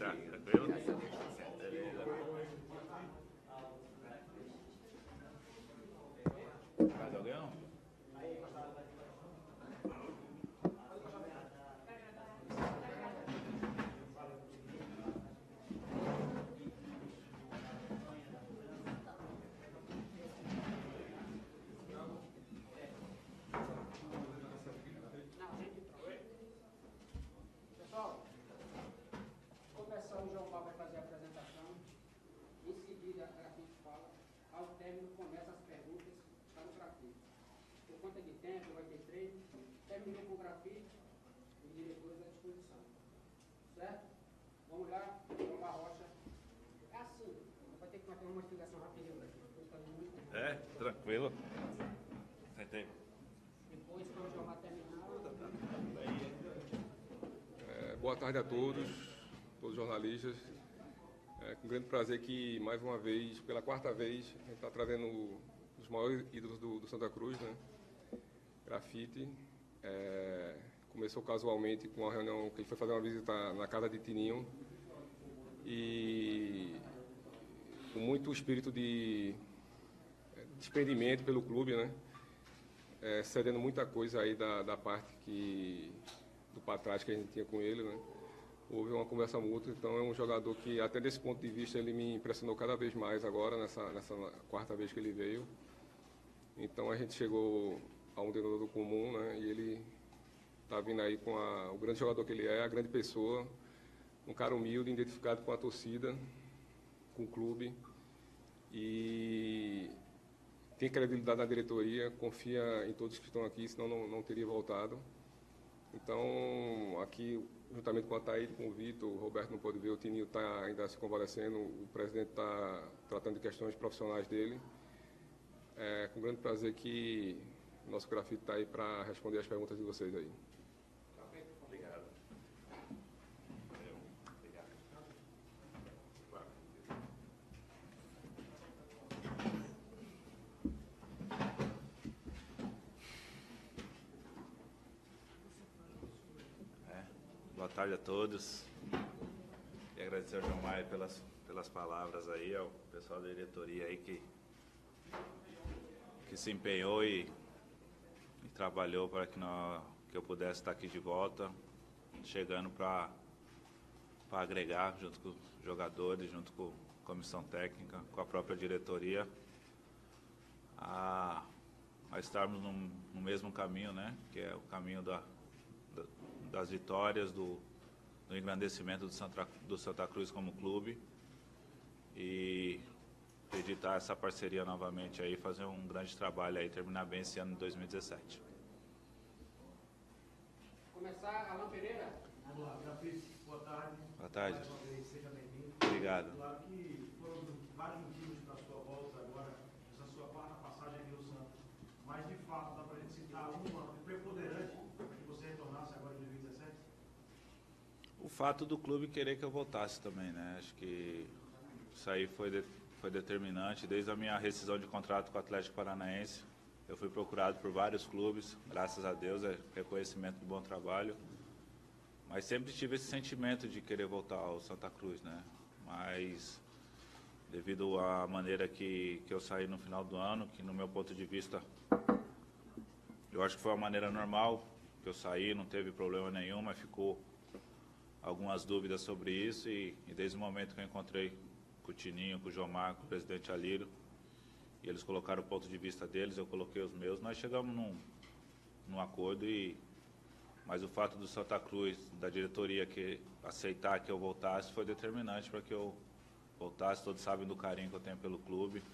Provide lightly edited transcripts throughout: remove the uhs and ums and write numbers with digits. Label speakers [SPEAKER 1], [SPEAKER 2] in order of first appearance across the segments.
[SPEAKER 1] Tá, tranquilo? Beleza. Mais alguém?
[SPEAKER 2] Pessoal, começar o João Paulo vai fazer a apresentação. Em seguida, a grafite fala. Ao término, começa as perguntas para o grafite. Por conta de tempo, vai ter treino. Terminou com o grafite, os diretores à disposição. Certo? Vamos lá, João Rocha. É assim, vai ter que bater uma explicação rapidinho daqui.
[SPEAKER 1] É, tranquilo. Sentei.
[SPEAKER 2] Depois, quando o João terminar.
[SPEAKER 3] Boa tarde a todos os jornalistas. É com grande prazer que, mais uma vez, pela quarta vez, a gente está trazendo os maiores ídolos do Santa Cruz, né? Grafite. Começou casualmente com uma reunião que ele foi fazer uma visita na casa de Tininho e com muito espírito de desprendimento pelo clube, né? Cedendo muita coisa aí da parte do patrás que a gente tinha com ele, né? Houve uma conversa mútua, então é um jogador que, até desse ponto de vista, ele me impressionou cada vez mais agora, nessa quarta vez que ele veio. Então a gente chegou a um denominador comum, né? E ele está vindo aí com o grande jogador que ele é, a grande pessoa, um cara humilde, identificado com a torcida, com o clube, e tem credibilidade na diretoria, confia em todos que estão aqui, senão não teria voltado. Então, aqui, juntamente com a Thaíde, com o Vitor, o Roberto não pôde ver, o Tininho está ainda se convalescendo, o presidente está tratando de questões profissionais dele. É com grande prazer que o nosso grafite está aí para responder as perguntas de vocês aí.
[SPEAKER 1] Obrigado. Valeu. Obrigado. Boa tarde a todos. E agradecer ao João Maia pelas palavras aí, ao pessoal da diretoria aí que se empenhou e trabalhou para que eu pudesse estar aqui de volta, chegando para agregar junto com os jogadores, junto com a comissão técnica, com a própria diretoria, a estarmos no mesmo caminho, né? Que é o caminho das vitórias, do engrandecimento do Santa Cruz como clube, e acreditar essa parceria novamente aí, fazer um grande trabalho aí, terminar bem esse ano de 2017.
[SPEAKER 2] Começar, Alan Pereira.
[SPEAKER 4] Vamos lá, grafite, boa tarde.
[SPEAKER 3] Boa tarde.
[SPEAKER 4] Mais uma vez, seja bem-vindo.
[SPEAKER 1] Obrigado.
[SPEAKER 4] Claro que foram vários motivos para a sua volta agora, essa sua quarta passagem aqui no Santos. Mas, de fato, dá para a gente citar uma preponderante para que você retornasse agora em 2017?
[SPEAKER 1] O fato do clube querer que eu voltasse também, né? Acho que isso aí foi determinante. Desde a minha rescisão de contrato com o Atlético Paranaense, eu fui procurado por vários clubes, graças a Deus, é reconhecimento do bom trabalho. Mas sempre tive esse sentimento de querer voltar ao Santa Cruz, né? Mas, devido à maneira que eu saí no final do ano, que no meu ponto de vista, eu acho que foi uma maneira normal que eu saí, não teve problema nenhum, mas ficou algumas dúvidas sobre isso, e desde o momento que eu encontrei com o Tininho, com o Jomar, com o presidente Alírio, e eles colocaram o ponto de vista deles, eu coloquei os meus, nós chegamos num acordo, mas o fato do Santa Cruz, da diretoria, que aceitar que eu voltasse, foi determinante para que eu voltasse. Todos sabem do carinho que eu tenho pelo clube,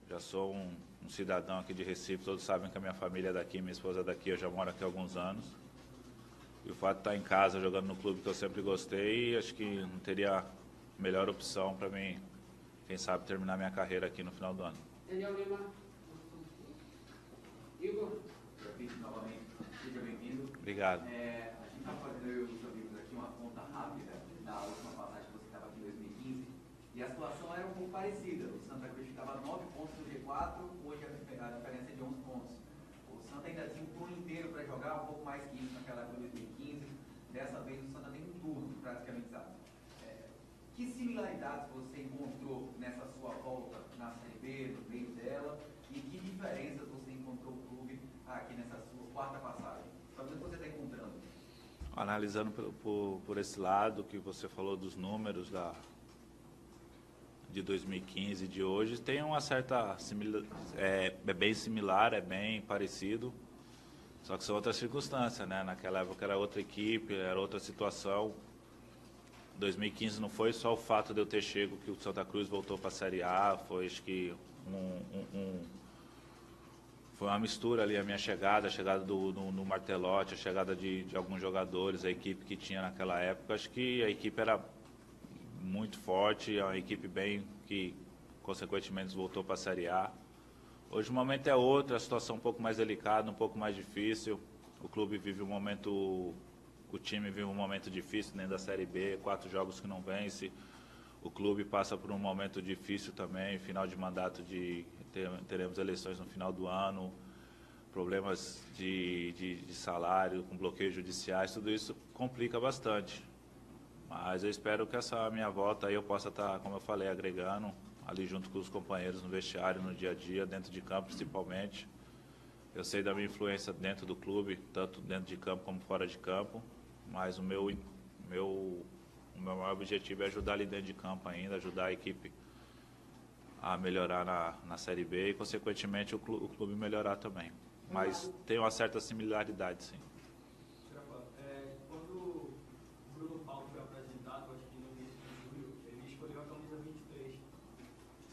[SPEAKER 1] já sou um cidadão aqui de Recife, todos sabem que a minha família é daqui, minha esposa é daqui, eu já moro aqui há alguns anos. E o fato de estar em casa, jogando no clube que eu sempre gostei, acho que não teria melhor opção para mim, quem sabe, terminar minha carreira aqui no final do ano.
[SPEAKER 2] Daniel Lima. Igor.
[SPEAKER 5] Grafite, novamente, seja bem-vindo.
[SPEAKER 1] Obrigado.
[SPEAKER 5] A gente está fazendo, eu e os amigos aqui, uma conta rápida da última passagem que você estava aqui em 2015, e a situação era um pouco parecida. O Santa Cruz ficava 9 pontos no G4, hoje a diferença é de 11 pontos. O Santa ainda tinha um turno inteiro para jogar, um pouco mais que isso naquela época de 2015. Dessa vez o Santa tem um turno, praticamente, sabe? Que similaridades você encontrou nessa sua volta na Série B, no meio dela, e que diferenças você encontrou o clube aqui nessa sua quarta passagem? Sabe o que você está encontrando?
[SPEAKER 1] Analisando por esse lado que você falou dos números de 2015 e de hoje, tem uma certa é bem similar, é bem parecido, só que são outras circunstâncias, né? Naquela época era outra equipe, era outra situação. 2015 não foi só o fato de eu ter chego que o Santa Cruz voltou para a Série A, foi acho que foi uma mistura ali, a minha chegada, a chegada no Martelotti, a chegada de alguns jogadores, a equipe que tinha naquela época. Acho que a equipe era muito forte, é uma equipe bem que, consequentemente, voltou para a Série A. Hoje o momento é outro, a situação um pouco mais delicada, um pouco mais difícil. O clube vive um momento, o time vive um momento difícil dentro da Série B, 4 jogos que não vence. O clube passa por um momento difícil também, final de mandato teremos eleições no final do ano, problemas de salário, com bloqueios judiciais, tudo isso complica bastante. Mas eu espero que essa minha volta aí eu possa estar, como eu falei, agregando ali junto com os companheiros no vestiário, no dia a dia, dentro de campo principalmente. Eu sei da minha influência dentro do clube, tanto dentro de campo como fora de campo, mas o meu maior objetivo é ajudar ali dentro de campo ainda, ajudar a equipe a melhorar na Série B e, consequentemente, o clube melhorar também. Mas tem uma certa similaridade, sim.
[SPEAKER 6] Quando o Bruno Paulo foi apresentado, acho que no início de julho, ele escolheu a camisa 23.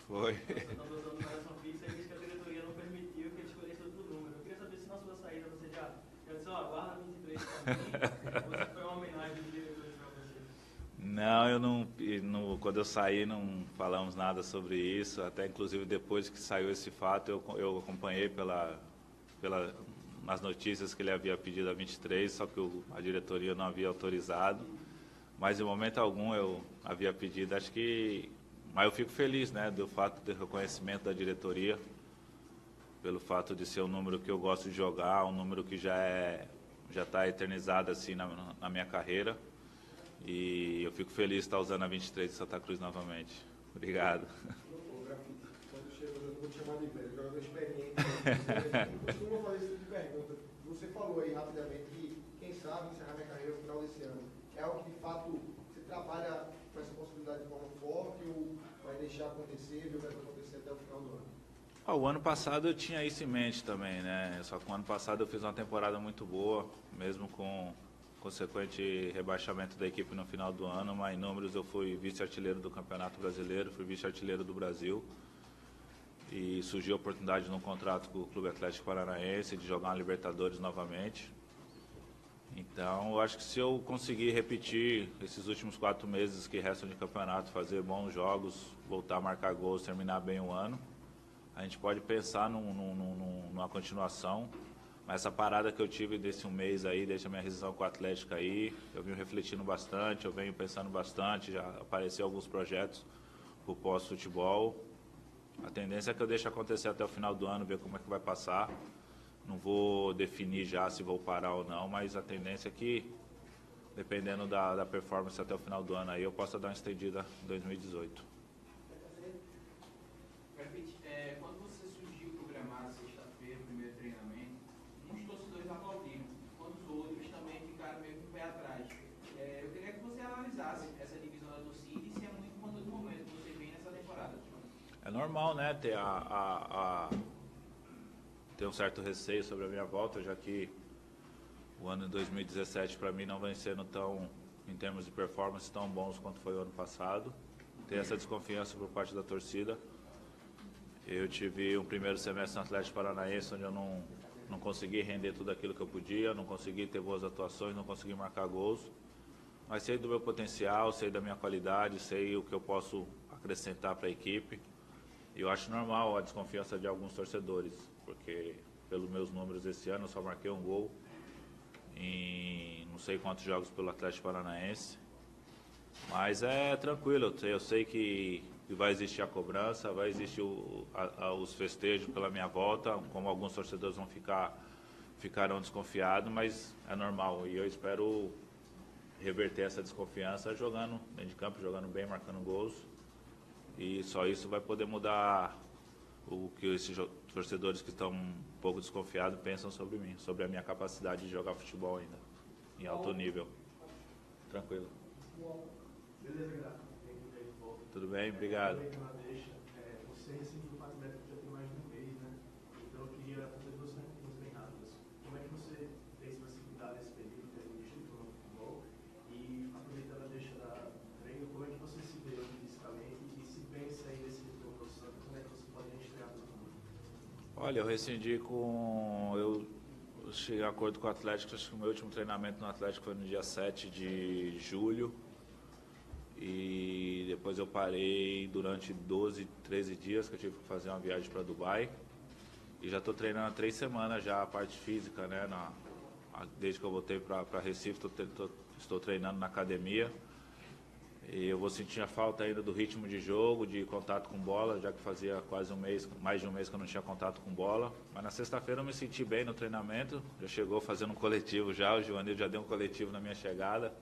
[SPEAKER 1] Foi.
[SPEAKER 6] Você está usando numeração fixa e disse que a diretoria não permitiu que ele escolhesse outro número. Eu queria saber se na sua saída você já disse, guarda 23 para mim, ou se foi uma homenagem do diretor para você?
[SPEAKER 1] Não, eu não, quando eu saí não falamos nada sobre isso, até inclusive depois que saiu esse fato eu acompanhei nas notícias que ele havia pedido a 23, só que a diretoria não havia autorizado, mas em momento algum eu havia pedido, mas eu fico feliz, né, do fato do reconhecimento da diretoria, pelo fato de ser um número que eu gosto de jogar, um número que já está eternizado assim na minha carreira. E eu fico feliz de estar usando a 23 de Santa Cruz novamente. Obrigado.
[SPEAKER 7] Quando chega, eu vou te chamar de velho, jogador experiente. Eu costumo fazer esse tipo de pergunta. Você falou aí rapidamente que, quem sabe, encerrar minha carreira no final desse ano. É algo que, de fato, você trabalha com essa possibilidade de forma forte ou vai deixar acontecer, ver o que vai acontecer até o final do ano?
[SPEAKER 1] O ano passado eu tinha isso em mente também, né? Só que o ano passado eu fiz uma temporada muito boa, mesmo com consequente rebaixamento da equipe no final do ano, mas em números eu fui vice-artilheiro do Campeonato Brasileiro, fui vice-artilheiro do Brasil e surgiu a oportunidade num contrato com o Clube Atlético Paranaense de jogar uma Libertadores novamente. Então eu acho que se eu conseguir repetir esses últimos 4 meses que restam de campeonato, fazer bons jogos, voltar a marcar gols, terminar bem o ano, a gente pode pensar numa continuação. Mas essa parada que eu tive desse um mês aí, desde a minha rescisão com o Atlético aí, eu venho refletindo bastante, eu venho pensando bastante, já apareceu alguns projetos para o pós-futebol. A tendência é que eu deixe acontecer até o final do ano, ver como é que vai passar. Não vou definir já se vou parar ou não, mas a tendência é que, dependendo da performance até o final do ano aí, eu possa dar uma estendida em 2018.
[SPEAKER 2] Quando você surgiu programado sexta-feira, o primeiro treinamento, uns torcedores aplaudiram, quando os outros também ficaram meio com o pé atrás. Eu queria que você analisasse essa divisão da torcida e se é muito conta do momento que você vem nessa temporada.
[SPEAKER 1] É normal, né, ter um certo receio sobre a minha volta, já que o ano de 2017 para mim não vem sendo tão, em termos de performance, tão bons quanto foi o ano passado. Ter essa desconfiança por parte da torcida. Eu tive um primeiro semestre no Atlético Paranaense onde eu não consegui render tudo aquilo que eu podia, não consegui ter boas atuações, não consegui marcar gols. Mas sei do meu potencial, sei da minha qualidade, sei o que eu posso acrescentar para a equipe. E eu acho normal a desconfiança de alguns torcedores, porque pelos meus números esse ano eu só marquei um gol em não sei quantos jogos pelo Atlético Paranaense. Mas é tranquilo, eu sei que vai existir a cobrança, vai existir os festejos pela minha volta, como alguns torcedores ficarão desconfiados, mas é normal. E eu espero reverter essa desconfiança jogando dentro de campo, jogando bem, marcando gols. E só isso vai poder mudar o que esses torcedores que estão um pouco desconfiados pensam sobre mim, sobre a minha capacidade de jogar futebol ainda, em alto nível. Tranquilo.
[SPEAKER 4] Beleza, Graça.
[SPEAKER 1] Tudo bem? Obrigado.
[SPEAKER 4] Você recente do Atlético já tem mais de um mês, né? Então eu queria fazer duas perguntas bem rápidas. Como é que você fez para se cuidar desse período, ter um estrutura no futebol? E aproveitando a deixa da treino, como é que você se vê hoje fisicamente e se pensa aí nesse retorno ao Santos, como é que você pode estrear todo mundo?
[SPEAKER 1] Olha, eu rescindi eu cheguei a acordo com o Atlético, acho que o meu último treinamento no Atlético foi no dia 7 de julho. E depois eu parei durante 12, 13 dias, que eu tive que fazer uma viagem para Dubai. E já estou treinando há 3 semanas já a parte física, né? Desde que eu voltei para Recife, estou treinando na academia. E eu vou sentir a falta ainda do ritmo de jogo, de contato com bola, já que fazia quase um mês, mais de um mês que eu não tinha contato com bola. Mas na sexta-feira eu me senti bem no treinamento, já chegou fazendo um coletivo já, o Givanildo já deu um coletivo na minha chegada.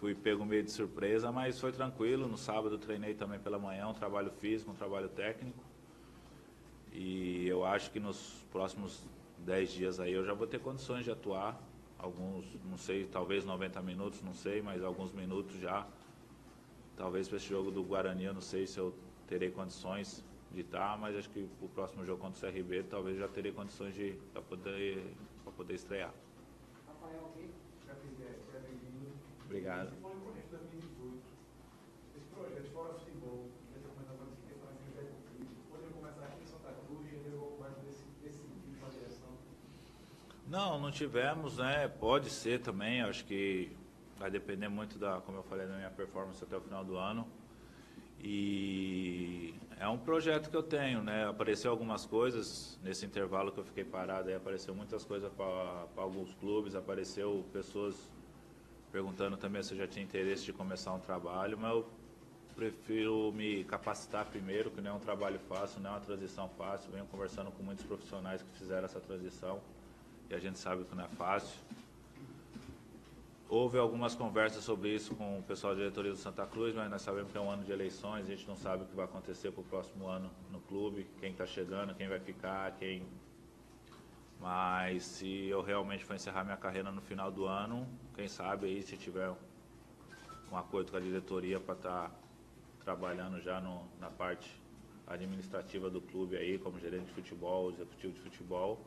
[SPEAKER 1] Fui pego meio de surpresa, mas foi tranquilo. No sábado treinei também pela manhã, um trabalho físico, um trabalho técnico. E eu acho que nos próximos 10 dias aí eu já vou ter condições de atuar. Alguns, não sei, talvez 90 minutos, não sei, mas alguns minutos já. Talvez para esse jogo do Guarani eu não sei se eu terei condições de estar, mas acho que o próximo jogo contra o CRB talvez já terei condições para poder estrear.
[SPEAKER 2] Rafael, aqui.
[SPEAKER 1] Obrigado.
[SPEAKER 7] Você falou em projeto 2018. Esse projeto fora futebol, que você começou a fazer questão de executivo, poderia começar aqui em Santa Cruz e levou mais desse sentido para a direção?
[SPEAKER 1] Não tivemos, né? Pode ser também, acho que vai depender muito como eu falei, da minha performance até o final do ano. E é um projeto que eu tenho, né? Apareceu algumas coisas nesse intervalo que eu fiquei parado, aí apareceu muitas coisas para alguns clubes, apareceu pessoas perguntando também se eu já tinha interesse de começar um trabalho, mas eu prefiro me capacitar primeiro, que não é um trabalho fácil, não é uma transição fácil. Venho conversando com muitos profissionais que fizeram essa transição e a gente sabe que não é fácil. Houve algumas conversas sobre isso com o pessoal da diretoria do Santa Cruz, mas nós sabemos que é um ano de eleições, a gente não sabe o que vai acontecer para o próximo ano no clube, quem está chegando, quem vai ficar, Mas se eu realmente for encerrar minha carreira no final do ano, quem sabe aí se tiver um acordo com a diretoria para estar trabalhando já na parte administrativa do clube aí, como gerente de futebol, executivo de futebol,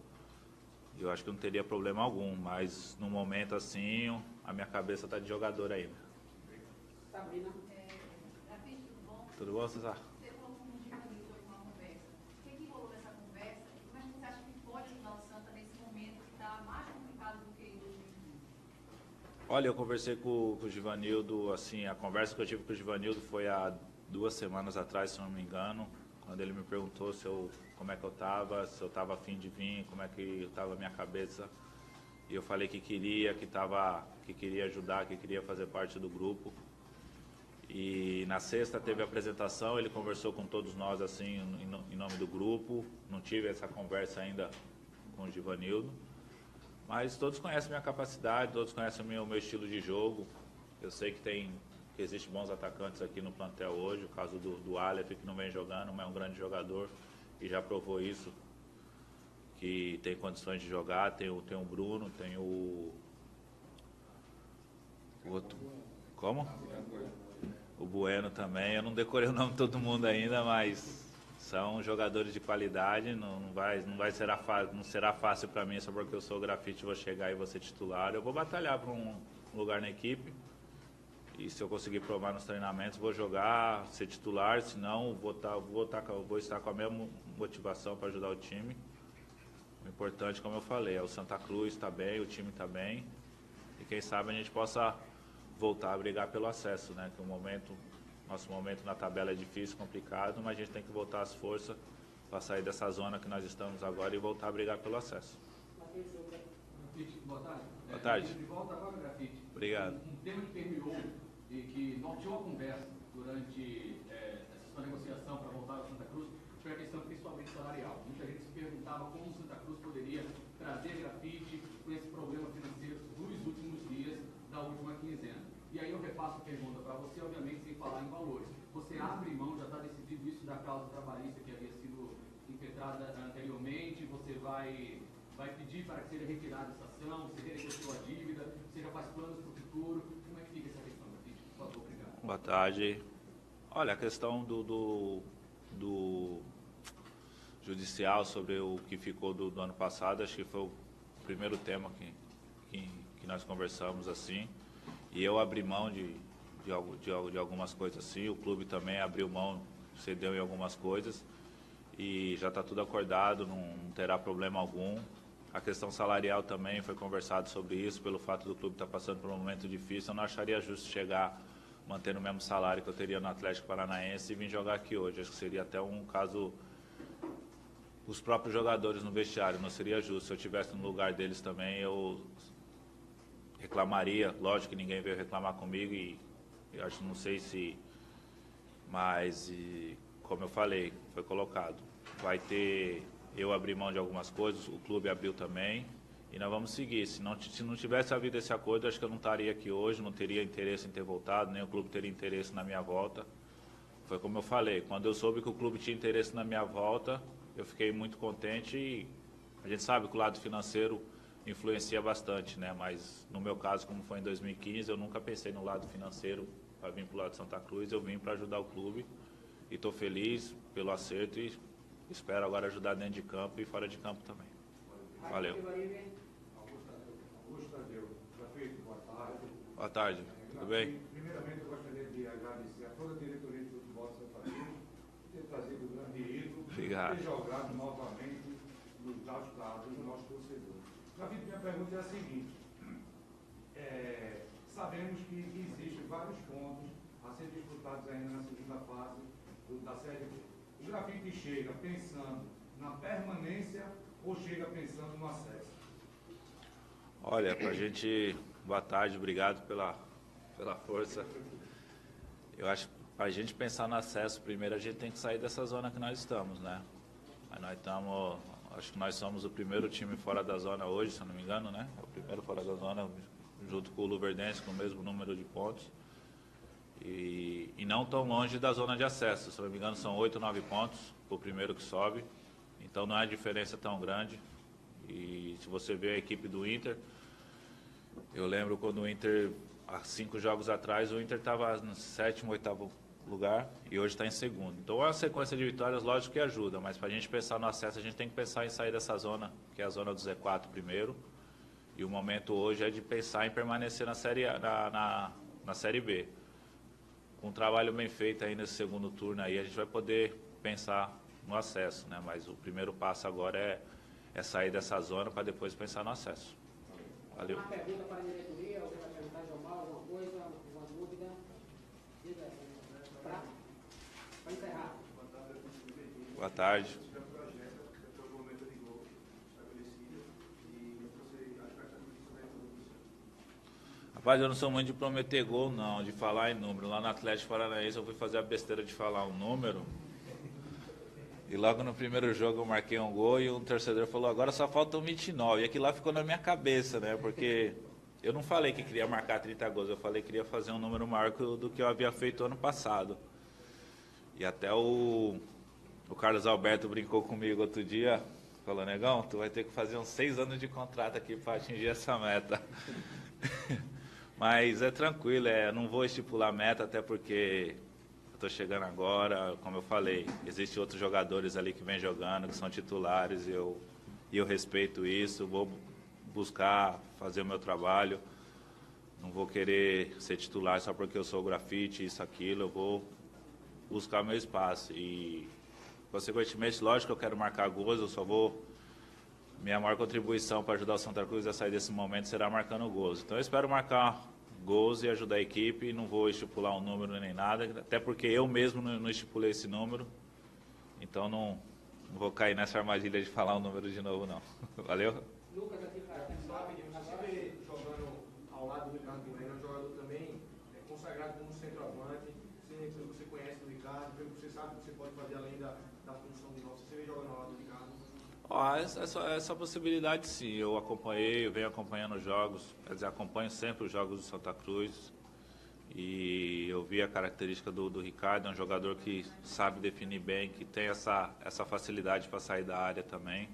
[SPEAKER 1] eu acho que não teria problema algum, mas no momento assim, a minha cabeça está de jogador ainda.
[SPEAKER 2] Sabrina.
[SPEAKER 1] Tudo bom, César?
[SPEAKER 8] Você falou com o Givanildo em uma conversa. O que rolou nessa conversa? Como é que você acha que pode ajudar o Santa nesse momento que está mais complicado do que em 2015?
[SPEAKER 1] Olha, eu conversei com o Givanildo, assim, a conversa que eu tive com o Givanildo foi há 2 semanas atrás, se não me engano, quando ele me perguntou como é que eu estava, se eu estava a fim de vir, como é que estava a minha cabeça. E eu falei que queria ajudar, que queria fazer parte do grupo. E na sexta teve a apresentação, ele conversou com todos nós assim em nome do grupo. Não tive essa conversa ainda com o Givanildo, mas todos conhecem minha capacidade, todos conhecem o meu estilo de jogo. Eu sei que existem bons atacantes aqui no plantel hoje, o caso do Aleph, que não vem jogando, mas é um grande jogador e já provou isso, que tem condições de jogar. Tem o Bruno, tem o outro, como? O Bueno também. Eu não decorei o nome de todo mundo ainda, mas são jogadores de qualidade. Não será fácil para mim só porque eu sou grafite e vou chegar e vou ser titular. Eu vou batalhar para um lugar na equipe e se eu conseguir provar nos treinamentos vou jogar, ser titular. Se não, vou estar com a mesma motivação para ajudar o time. O importante, como eu falei, é o Santa Cruz está bem, o time está bem e quem sabe a gente possa voltar a brigar pelo acesso, né? Que nosso momento na tabela é difícil, complicado, mas a gente tem que voltar às forças para sair dessa zona que nós estamos agora e voltar a brigar pelo acesso.
[SPEAKER 5] Grafite, boa tarde.
[SPEAKER 1] Boa tarde.
[SPEAKER 5] De volta agora, Grafite.
[SPEAKER 1] Obrigado.
[SPEAKER 5] Um tema que permeou e que norteou a conversa durante essa sua negociação para voltar ao Santa Cruz foi a questão principalmente salarial. Muita gente se perguntava como o Santa Cruz poderia trazer Grafite com esse problema financeiro dos últimos dias da última quinzena.
[SPEAKER 9] E aí eu repasso a pergunta para você, obviamente sem falar em valores. Você abre mão, já está decidido isso da causa trabalhista que havia sido impetrada anteriormente, você vai pedir para que seja retirada essa ação, você renegociou a dívida, você já faz planos para o futuro, como é que fica essa questão, Grafite? Por favor, obrigado.
[SPEAKER 1] Boa tarde. Olha, a questão do judicial sobre o que ficou do ano passado, acho que foi o primeiro tema que nós conversamos assim, e eu abri mão de algumas coisas assim, o clube também abriu mão, cedeu em algumas coisas, e já está tudo acordado, não terá problema algum. A questão salarial também foi conversado sobre isso, pelo fato do clube estar passando por um momento difícil, eu não acharia justo chegar mantendo o mesmo salário que eu teria no Atlético Paranaense e vir jogar aqui hoje. Acho que seria até um caso, os próprios jogadores no vestiário, não seria justo. Se eu estivesse no lugar deles também, eu reclamaria. Lógico que ninguém veio reclamar comigo e eu acho, não sei se, mas como eu falei, foi colocado. Vai ter, eu abri mão de algumas coisas, o clube abriu também. E nós vamos seguir. Se não tivesse havido esse acordo, acho que eu não estaria aqui hoje, não teria interesse em ter voltado, nem o clube teria interesse na minha volta. Foi como eu falei, quando eu soube que o clube tinha interesse na minha volta, eu fiquei muito contente e a gente sabe que o lado financeiro influencia bastante, né? Mas no meu caso, como foi em 2015, eu nunca pensei no lado financeiro para vir para o lado de Santa Cruz, eu vim para ajudar o clube e estou feliz pelo acerto e espero agora ajudar dentro de campo e fora de campo também. Valeu.
[SPEAKER 10] Augusto Tadeu, prefeito, boa tarde.
[SPEAKER 1] Boa tarde, tudo bem?
[SPEAKER 10] Primeiramente, eu gostaria de agradecer a toda a diretoria de futebol de Santa Cruz por ter trazido o grande ídolo e ter jogado novamente nos altos do nosso torcedor. David, minha pergunta é a seguinte: sabemos que existem vários pontos a ser disputados ainda na segunda fase da Série B. O Grafite chega pensando na permanência ou chega pensando no acesso?
[SPEAKER 1] Olha, pra gente, boa tarde, obrigado pela força. Eu acho que pra gente pensar no acesso, primeiro a gente tem que sair dessa zona que nós estamos, né? Mas nós estamos, acho que nós somos o primeiro time fora da zona hoje, se eu não me engano, né? É o primeiro fora da zona, junto com o Luverdense, com o mesmo número de pontos. E não tão longe da zona de acesso, se eu não me engano são 8 ou 9 pontos, o primeiro que sobe. Então não é diferença tão grande. E se você vê a equipe do Inter, eu lembro quando o Inter, há 5 jogos atrás, o Inter estava no 7º, 8º lugar e hoje está em segundo. Então a sequência de vitórias, lógico que ajuda, mas para a gente pensar no acesso, a gente tem que pensar em sair dessa zona, que é a zona do Z4 primeiro. E o momento hoje é de pensar em permanecer na Série B. Com um trabalho bem feito aí nesse segundo turno aí, a gente vai poder pensar no acesso, né? Mas o primeiro passo agora é sair dessa zona para depois pensar no acesso. Valeu.
[SPEAKER 2] Uma pergunta para a diretoria, alguém vai perguntar, João Paulo, alguma coisa, alguma dúvida? Para encerrar.
[SPEAKER 1] Boa tarde. Rapaz, eu não sou muito de prometer gol, não, de falar em número. Lá no Atlético Paranaense eu fui fazer a besteira de falar um número. E logo no primeiro jogo eu marquei um gol e um torcedor falou, agora só faltam 29. E aquilo lá ficou na minha cabeça, né? Porque eu não falei que queria marcar 30 gols, eu falei que queria fazer um número maior do que eu havia feito ano passado. E até o Carlos Alberto brincou comigo outro dia, falou, negão, tu vai ter que fazer uns 6 anos de contrato aqui para atingir essa meta. Mas é tranquilo, não vou estipular meta, até porque eu estou chegando agora, como eu falei, existem outros jogadores ali que vêm jogando, que são titulares, e eu respeito isso, vou buscar fazer o meu trabalho, não vou querer ser titular só porque eu sou grafite, isso, aquilo, eu vou buscar meu espaço. E, consequentemente, lógico que eu quero marcar gols, eu só vou... Minha maior contribuição para ajudar o Santa Cruz a sair desse momento será marcando gols. Então eu espero marcar gols e ajudar a equipe, não vou estipular um número nem nada, até porque eu mesmo não estipulei esse número, então não vou cair nessa armadilha de falar um número de novo, não. Valeu?
[SPEAKER 2] Lucas, aqui para
[SPEAKER 7] você vê jogando ao lado do Ricardo Bueno, um jogador também consagrado como centroavante, você conhece o Ricardo, você sabe o que você pode fazer além da função de novo, você vê jogando ao lado do Ricardo?
[SPEAKER 1] Essa possibilidade sim, eu venho acompanhando os jogos, quer dizer, acompanho sempre os jogos do Santa Cruz, E eu vi a característica do Ricardo, é um jogador que sabe definir bem, que tem essa facilidade para sair da área também.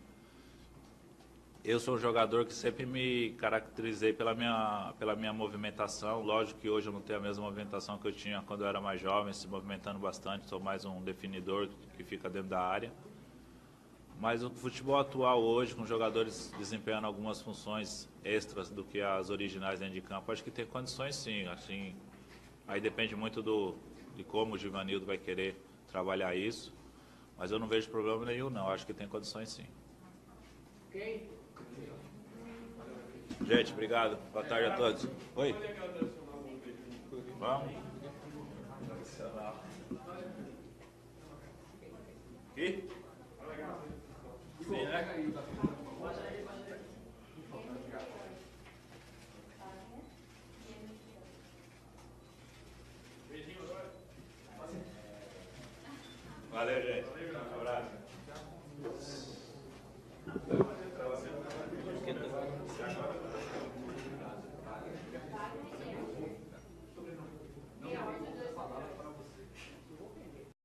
[SPEAKER 1] Eu sou um jogador que sempre me caracterizei pela minha movimentação. Lógico que hoje eu não tenho a mesma movimentação que eu tinha quando eu era mais jovem, se movimentando bastante. Sou mais um definidor que fica dentro da área. Mas o futebol atual hoje, com jogadores desempenhando algumas funções extras do que as originais dentro de campo, acho que tem condições sim. Assim, aí depende muito de como o Givanildo vai querer trabalhar isso. Mas eu não vejo problema nenhum, não. Acho que tem condições sim.
[SPEAKER 2] Ok?
[SPEAKER 1] Gente, obrigado. Boa tarde a todos. Oi. Vamos. Aqui? Sim, né? Valeu, gente. Um abraço.